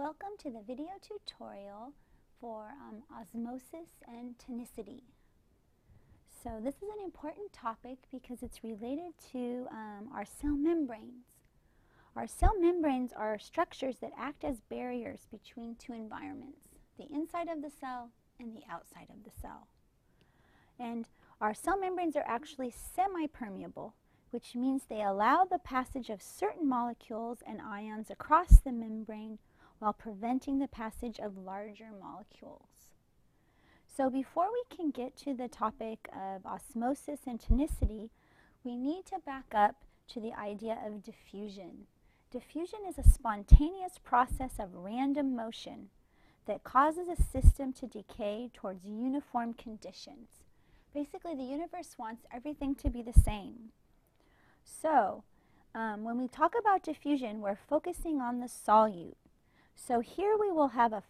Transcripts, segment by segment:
Welcome to the video tutorial for osmosis and tonicity. So this is an important topic because it's related to our cell membranes. Our cell membranes are structures that act as barriers between two environments, the inside of the cell and the outside of the cell. And our cell membranes are actually semi-permeable, which means they allow the passage of certain molecules and ions across the membrane while preventing the passage of larger molecules. So before we can get to the topic of osmosis and tonicity, we need to back up to the idea of diffusion. Diffusion is a spontaneous process of random motion that causes a system to decay towards uniform conditions. Basically, the universe wants everything to be the same. So, when we talk about diffusion, we're focusing on the solute. So here we will have a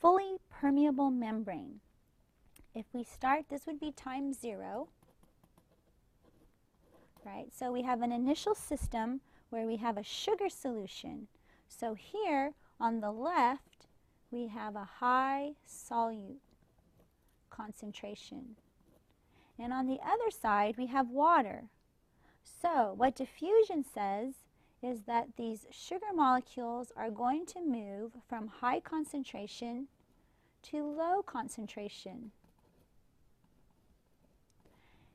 fully permeable membrane. If we start, this would be times 0, right? So we have an initial system where we have a sugar solution. So here on the left, we have a high solute concentration. And on the other side, we have water. So what diffusion says is that these sugar molecules are going to move from high concentration to low concentration.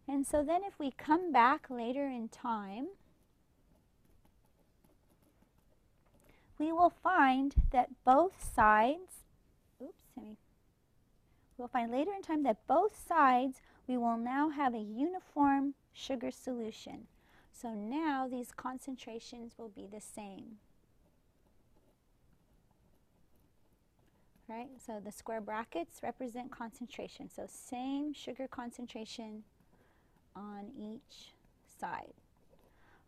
And so then if we come back later in time, we will find that both sides, we'll find later in time that both sides we will now have a uniform sugar solution. So now these concentrations will be the same. Right? So the square brackets represent concentration. So same sugar concentration on each side.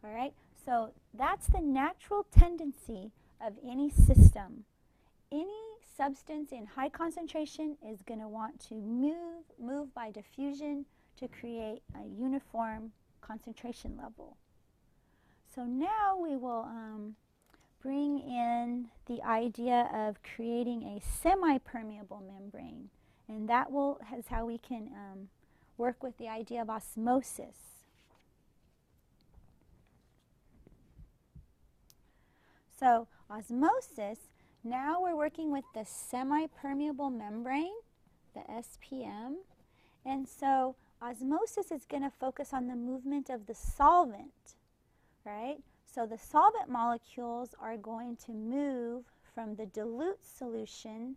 All right? So that's the natural tendency of any system. Any substance in high concentration is going to want to move by diffusion to create a uniform concentration level. So now we will bring in the idea of creating a semi-permeable membrane, and that is how we can work with the idea of osmosis. So osmosis, now we're working with the semi-permeable membrane, the SPM, and so osmosis is going to focus on the movement of the solvent, right? So the solvent molecules are going to move from the dilute solution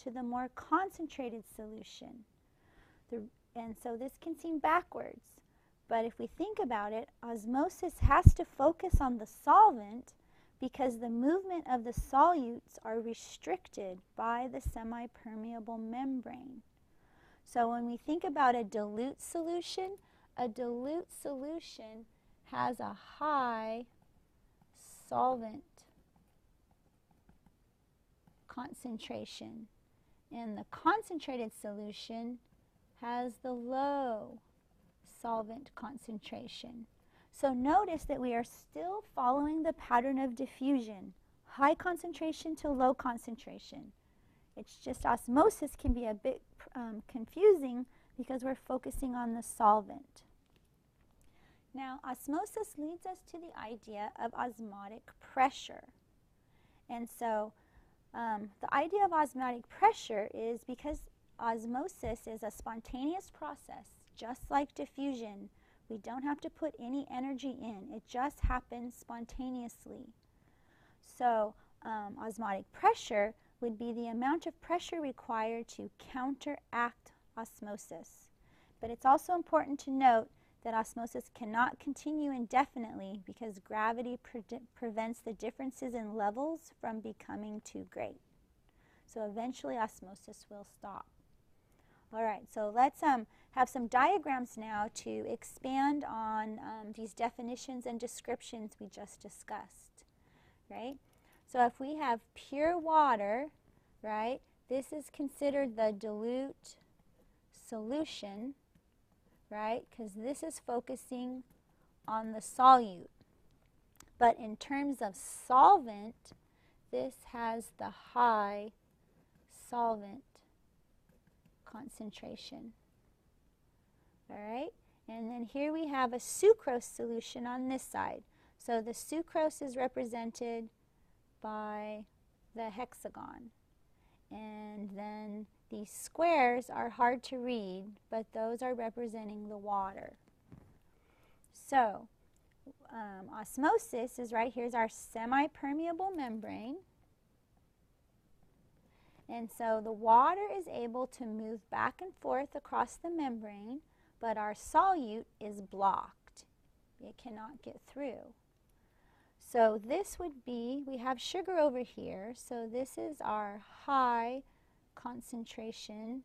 to the more concentrated solution. And so this can seem backwards, but if we think about it, osmosis has to focus on the solvent because the movement of the solutes are restricted by the semi-permeable membrane. So when we think about a dilute solution has a high solvent concentration, and the concentrated solution has the low solvent concentration. So notice that we are still following the pattern of diffusion, high concentration to low concentration. It's just osmosis can be a bit confusing because we're focusing on the solvent. Now, osmosis leads us to the idea of osmotic pressure. And so the idea of osmotic pressure is because osmosis is a spontaneous process, just like diffusion. We don't have to put any energy in. It just happens spontaneously. So osmotic pressure would be the amount of pressure required to counteract osmosis. But it's also important to note that osmosis cannot continue indefinitely because gravity prevents the differences in levels from becoming too great. So eventually osmosis will stop. All right, so let's have some diagrams now to expand on these definitions and descriptions we just discussed, right? So if we have pure water, right, this is considered the dilute solution, right, because this is focusing on the solute. But in terms of solvent, this has the high solvent concentration. All right, and then here we have a sucrose solution on this side. So the sucrose is represented by the hexagon. And then these squares are hard to read, but those are representing the water. So osmosis is right here's our semi-permeable membrane. And so the water is able to move back and forth across the membrane, but our solute is blocked. It cannot get through. So this would be, we have sugar over here, so this is our high concentration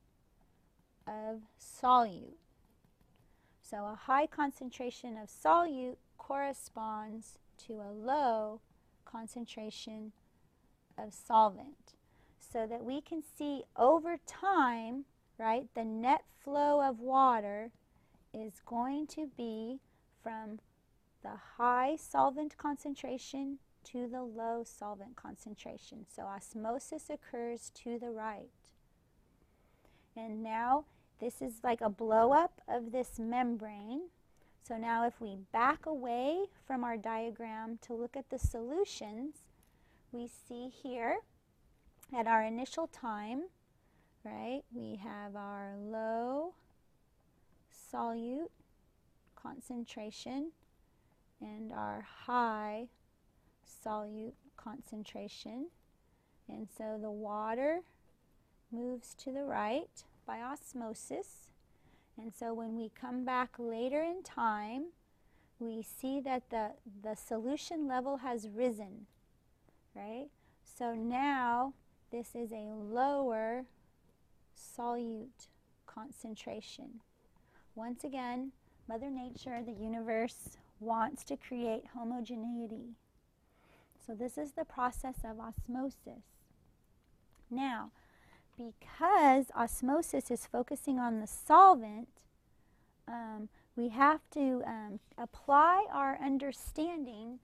of solute. So a high concentration of solute corresponds to a low concentration of solvent. So that we can see over time, right, the net flow of water is going to be from the high solvent concentration to the low solvent concentration. So osmosis occurs to the right. And now this is like a blow up of this membrane. So now if we back away from our diagram to look at the solutions, we see here at our initial time, right, we have our low solute concentration and our high solute concentration. And so the water moves to the right by osmosis. And so when we come back later in time, we see that the solution level has risen, right? So now this is a lower solute concentration. Once again, Mother Nature, the universe, wants to create homogeneity. So this is the process of osmosis. Now, because osmosis is focusing on the solvent, we have to apply our understanding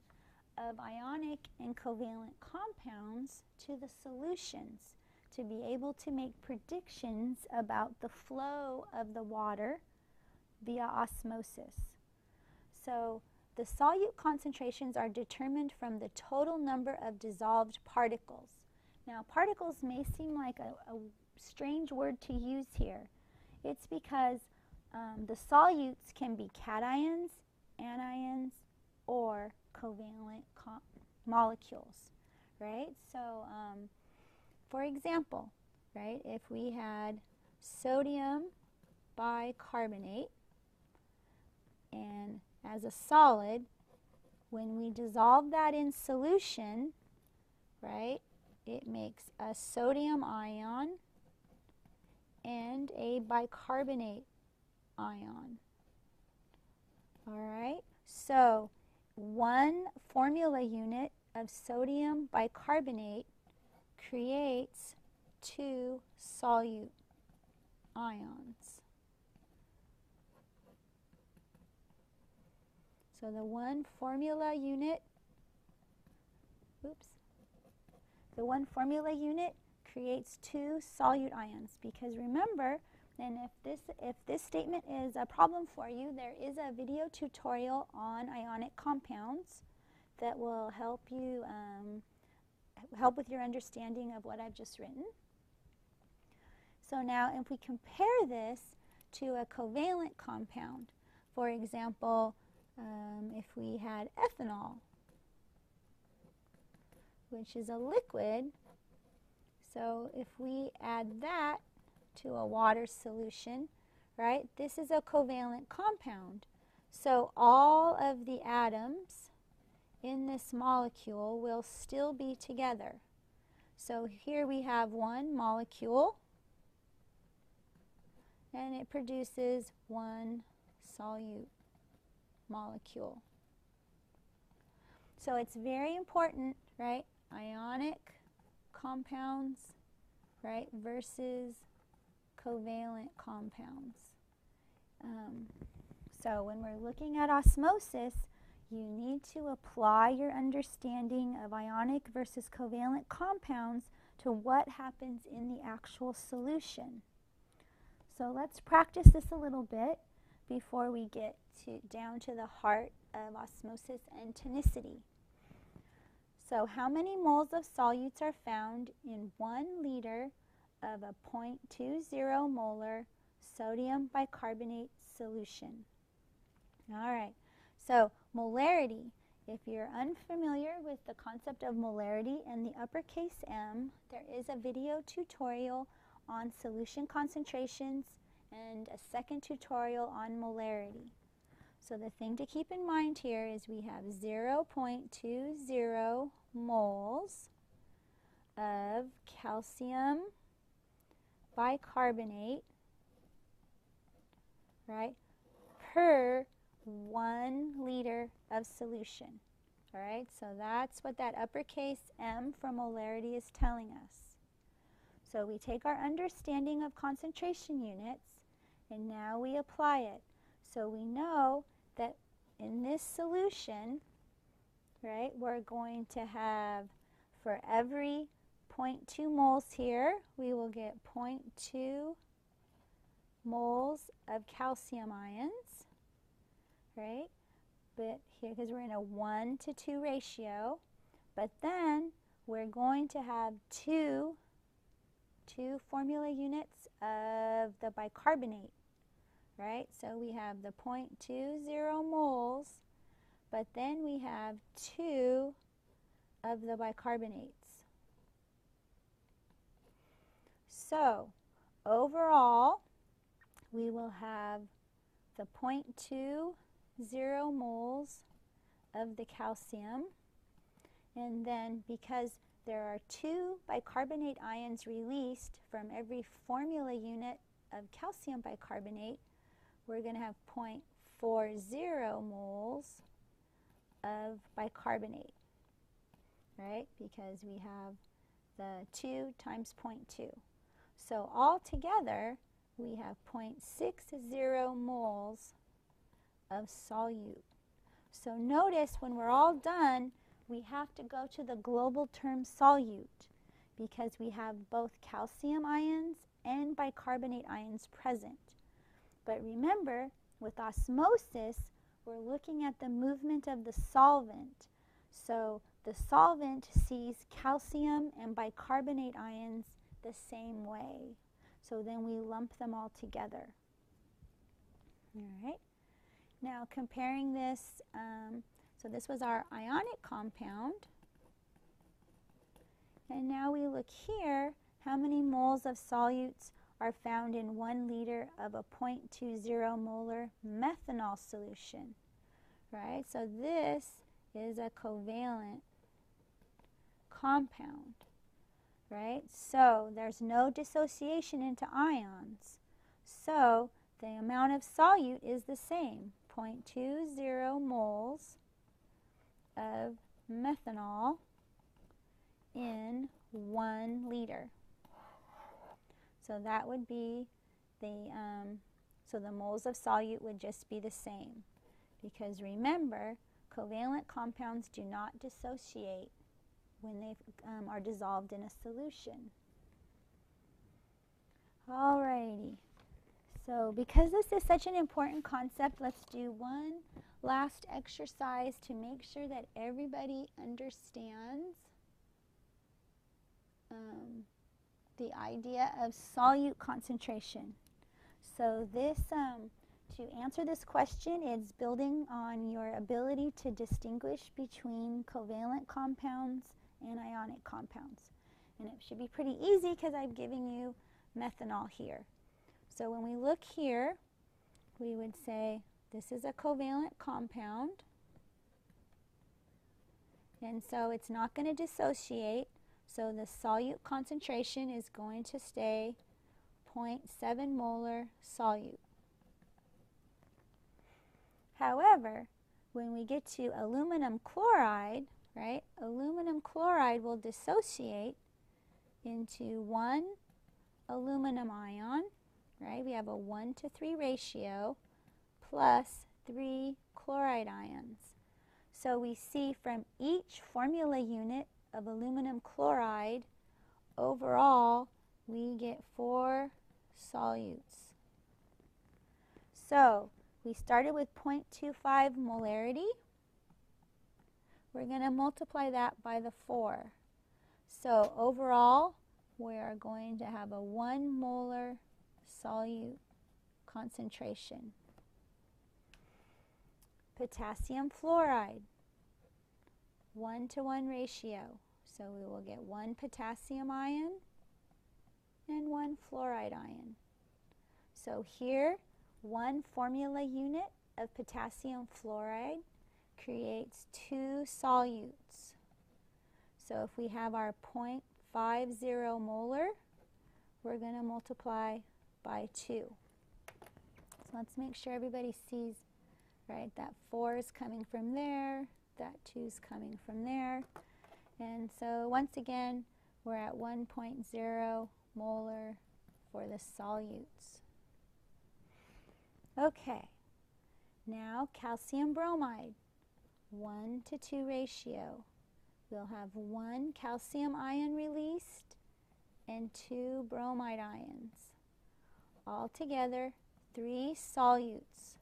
of ionic and covalent compounds to the solutions to be able to make predictions about the flow of the water via osmosis. So the solute concentrations are determined from the total number of dissolved particles. Now, particles may seem like a strange word to use here. It's because the solutes can be cations, anions, or covalent molecules, right? So, for example, right, if we had sodium bicarbonate and as a solid, when we dissolve that in solution, right, it makes a sodium ion and a bicarbonate ion. All right, so one formula unit of sodium bicarbonate creates 2 solute ions. So the one formula unit, creates 2 solute ions, because remember, and if this statement is a problem for you, there is a video tutorial on ionic compounds that will help you help with your understanding of what I've just written. So now if we compare this to a covalent compound, for example, if we had ethanol, which is a liquid, so if we add that to a water solution, right, this is a covalent compound. So all of the atoms in this molecule will still be together. So here we have one molecule, and it produces one solute molecule. So it's very important, right, ionic compounds, right, versus covalent compounds. So when we're looking at osmosis, you need to apply your understanding of ionic versus covalent compounds to what happens in the actual solution. So let's practice this a little bit before we get down to the heart of osmosis and tonicity. So how many moles of solutes are found in 1 liter of a 0.20 molar sodium bicarbonate solution? All right, so molarity. If you're unfamiliar with the concept of molarity and the uppercase M, there is a video tutorial on solution concentrations and a second tutorial on molarity. So the thing to keep in mind here is we have 0.20 moles of calcium bicarbonate, right, per 1 liter of solution. All right, so that's what that uppercase M for molarity is telling us. So we take our understanding of concentration units and now we apply it. So we know that in this solution, right, we're going to have, for every 0.2 moles here, we will get 0.2 moles of calcium ions, right? But here, because we're in a 1:2 ratio, but then we're going to have two formula units of the bicarbonate, right? So we have the 0.20 moles, but then we have 2 of the bicarbonates. So overall, we will have the 0.20 moles of the calcium, and then because there are 2 bicarbonate ions released from every formula unit of calcium bicarbonate, we're going to have 0.40 moles of bicarbonate, right? Because we have the 2 times 0.2. So altogether, we have 0.60 moles of solute. So notice when we're all done, we have to go to the global term solute because we have both calcium ions and bicarbonate ions present. But remember, with osmosis, we're looking at the movement of the solvent. So the solvent sees calcium and bicarbonate ions the same way. So then we lump them all together. All right. Now comparing this, so this was our ionic compound. And now we look here, how many moles of solutes are found in 1 liter of a 0.20 molar methanol solution, right? So this is a covalent compound, right? So there's no dissociation into ions. So the amount of solute is the same, 0.20 moles of methanol in 1 liter. So that would be the, so the moles of solute would just be the same. Because remember, covalent compounds do not dissociate when they are dissolved in a solution. Alrighty. So because this is such an important concept, let's do one last exercise to make sure that everybody understands the idea of solute concentration. So this, to answer this question, it's building on your ability to distinguish between covalent compounds and ionic compounds. And it should be pretty easy because I've given you methanol here. So when we look here, we would say this is a covalent compound. And so it's not going to dissociate. So the solute concentration is going to stay 0.7 molar solute. However, when we get to aluminum chloride, right, aluminum chloride will dissociate into 1 aluminum ion, right? We have a 1:3 ratio plus 3 chloride ions. So we see from each formula unit of aluminum chloride, overall, we get 4 solutes. So we started with 0.25 molarity. We're going to multiply that by the 4. So overall, we are going to have a 1 molar solute concentration. Potassium fluoride, 1-to-1 ratio. So we will get 1 potassium ion and 1 fluoride ion. So here, 1 formula unit of potassium fluoride creates 2 solutes. So if we have our 0.50 molar, we're going to multiply by 2. So let's make sure everybody sees, right, that 4 is coming from there, that 2 is coming from there. And so once again, we're at 1.0 molar for the solutes. Okay, now calcium bromide, 1-to-2 ratio. We'll have 1 calcium ion released and 2 bromide ions. Altogether, 3 solutes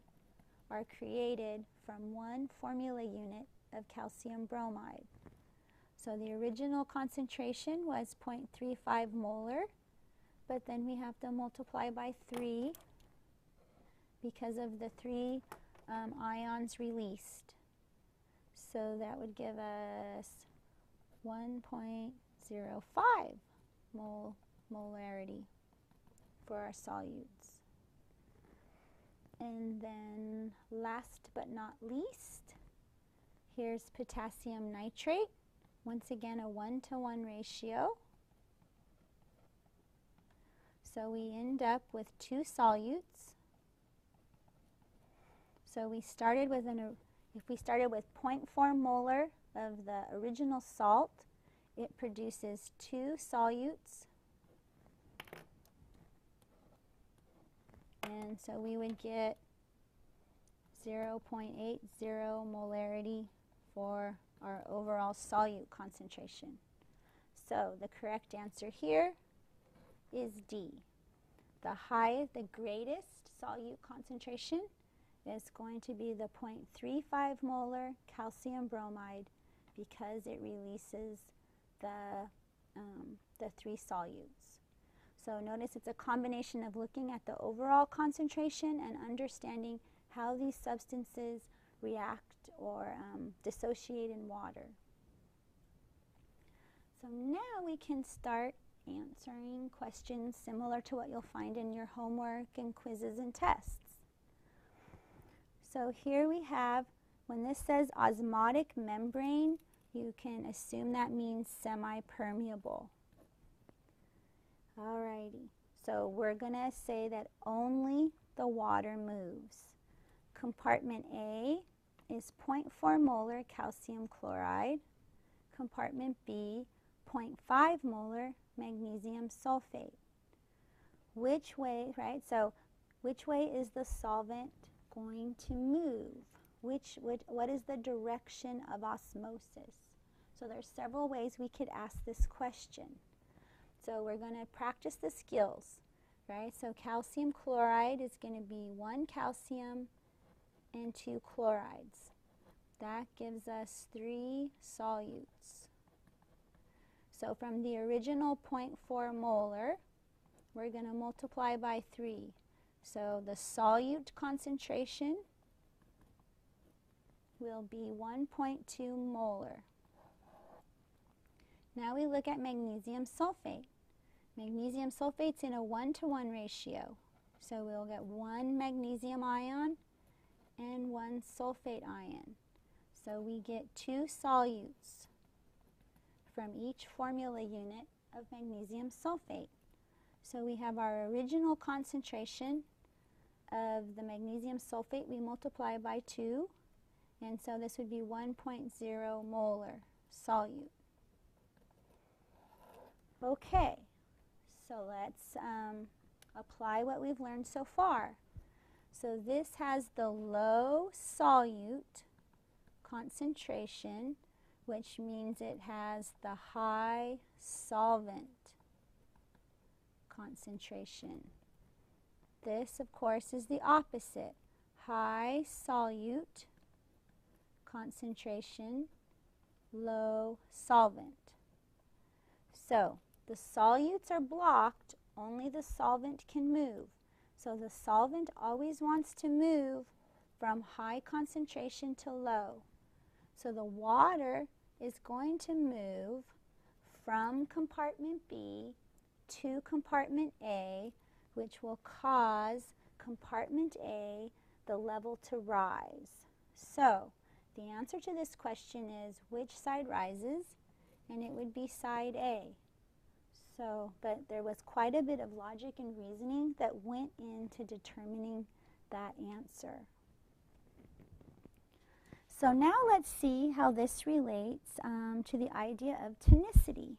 are created from 1 formula unit of calcium bromide. So the original concentration was 0.35 molar, but then we have to multiply by 3 because of the 3 ions released. So that would give us 1.05 molarity for our solutes. And then last but not least, here's potassium nitrate. Once again, a 1-to-1 ratio. So we end up with 2 solutes. So we started with if we started with 0.4 molar of the original salt, it produces 2 solutes. And so we would get 0.80 molarity for our overall solute concentration. So the correct answer here is D. The greatest solute concentration is going to be the 0.35 molar calcium bromide because it releases the 3 solutes. So notice it's a combination of looking at the overall concentration and understanding how these substances react or dissociate in water. So now we can start answering questions similar to what you'll find in your homework and quizzes and tests. So here we have, when this says osmotic membrane, you can assume that means semi-permeable. Alrighty, so we're going to say that only the water moves. Compartment A is 0.4 molar calcium chloride. Compartment B, 0.5 molar magnesium sulfate. Which way, right? So which way is the solvent going to move? What is the direction of osmosis? So there's several ways we could ask this question. So we're going to practice the skills, right? So calcium chloride is going to be 1 calcium and 2 chlorides. That gives us 3 solutes. So from the original 0.4 molar, we're going to multiply by 3. So the solute concentration will be 1.2 molar. Now we look at magnesium sulfate. Magnesium sulfate's in a 1-to-1 ratio. So we'll get 1 magnesium ion and 1 sulfate ion. So we get 2 solutes from each formula unit of magnesium sulfate. So we have our original concentration of the magnesium sulfate. We multiply by 2, and so this would be 1.0 molar solute. Okay, so let's apply what we've learned so far. So this has the low solute concentration, which means it has the high solvent concentration. This, of course, is the opposite. High solute concentration, low solvent. So the solutes are blocked, only the solvent can move. So the solvent always wants to move from high concentration to low. So the water is going to move from compartment B to compartment A, which will cause compartment A, the level to rise. So the answer to this question is which side rises, and it would be side A. So, but there was quite a bit of logic and reasoning that went into determining that answer. So now let's see how this relates to the idea of tonicity.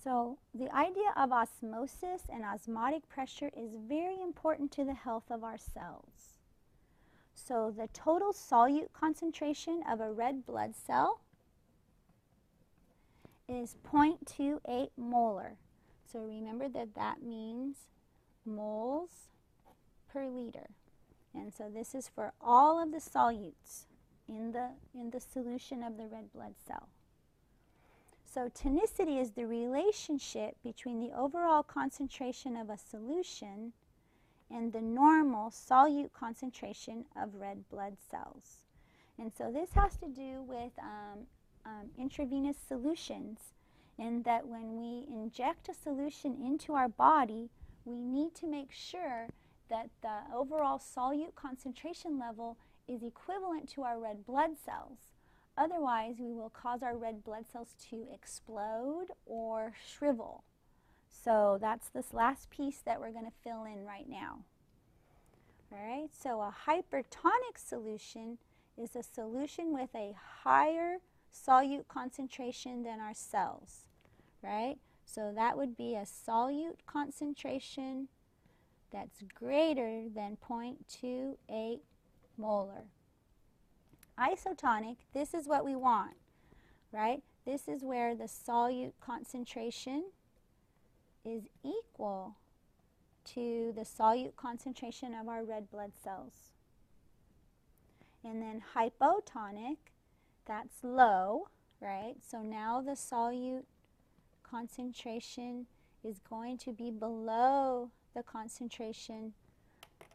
So the idea of osmosis and osmotic pressure is very important to the health of our cells. So the total solute concentration of a red blood cell is 0.28 molar. So remember that that means moles per liter. And so this is for all of the solutes in the solution of the red blood cell. So tonicity is the relationship between the overall concentration of a solution and the normal solute concentration of red blood cells. And so this has to do with intravenous solutions, in that when we inject a solution into our body, we need to make sure that the overall solute concentration level is equivalent to our red blood cells. Otherwise, we will cause our red blood cells to explode or shrivel. So that's this last piece that we're going to fill in right now. All right, so a hypertonic solution is a solution with a higher solute concentration than our cells, right? So that would be a solute concentration that's greater than 0.28 molar. Isotonic, this is what we want, right? This is where the solute concentration is equal to the solute concentration of our red blood cells. And then hypotonic, that's low, right? So now the solute concentration is going to be below the concentration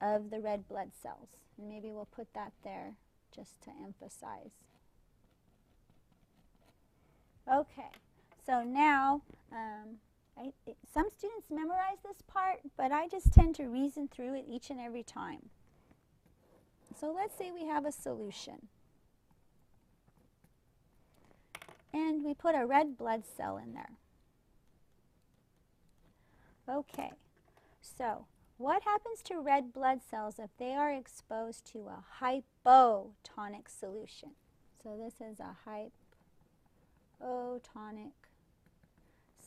of the red blood cells. And maybe we'll put that there just to emphasize. Okay, so now some students memorize this part, but I just tend to reason through it each and every time. So let's say we have a solution. And we put a red blood cell in there. Okay, so what happens to red blood cells if they are exposed to a hypotonic solution? So this is a hypotonic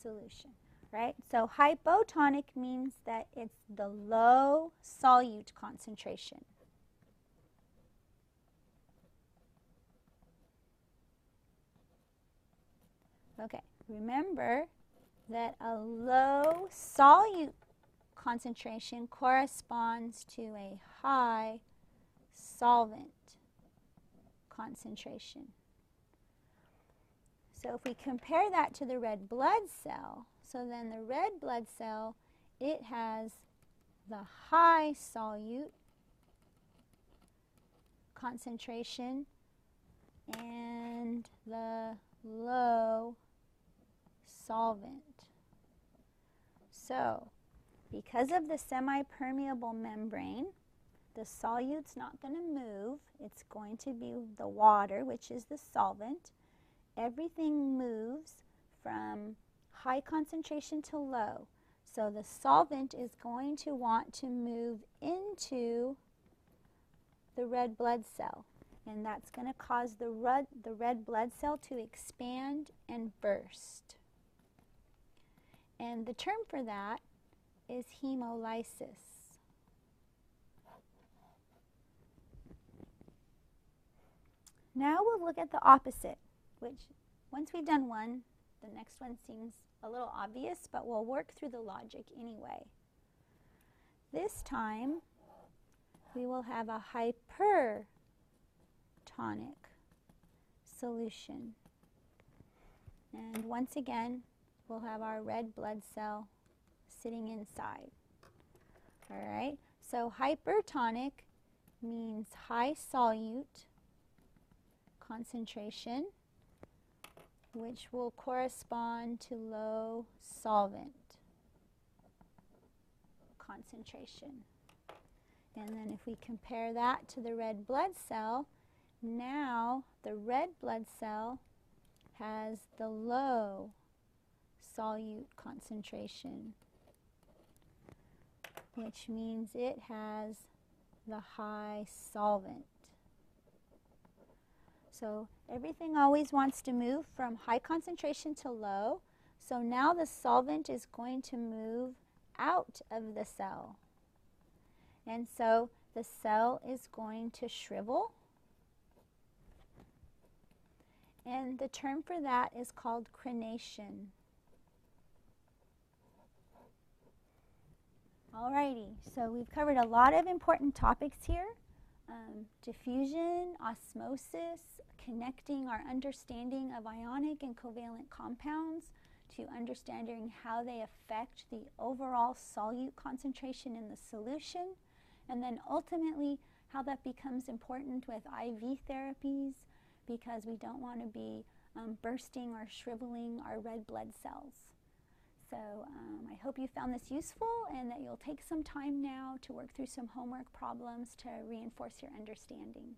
solution, right? So hypotonic means that it's the low solute concentration. Okay, remember that a low solute concentration corresponds to a high solvent concentration. So if we compare that to the red blood cell, so then the red blood cell, it has the high solute concentration and the low solvent. So because of the semi-permeable membrane, the solute's not going to move. It's going to be the water, which is the solvent. Everything moves from high concentration to low. So the solvent is going to want to move into the red blood cell. And that's going to cause the red blood cell to expand and burst. And the term for that is hemolysis. Now we'll look at the opposite, which once we've done one, the next one seems a little obvious, but we'll work through the logic anyway. This time, we will have a hypertonic solution. And once again, we'll have our red blood cell sitting inside. All right, so hypertonic means high solute concentration, which will correspond to low solvent concentration. And then if we compare that to the red blood cell, now the red blood cell has the low solute concentration, which means it has the high solvent. So everything always wants to move from high concentration to low. So now the solvent is going to move out of the cell. And so the cell is going to shrivel. And the term for that is called crenation. Alrighty, so we've covered a lot of important topics here. Diffusion, osmosis, connecting our understanding of ionic and covalent compounds to understanding how they affect the overall solute concentration in the solution, and then ultimately how that becomes important with IV therapies, because we don't want to be bursting or shriveling our red blood cells. So I hope you found this useful and that you'll take some time now to work through some homework problems to reinforce your understanding.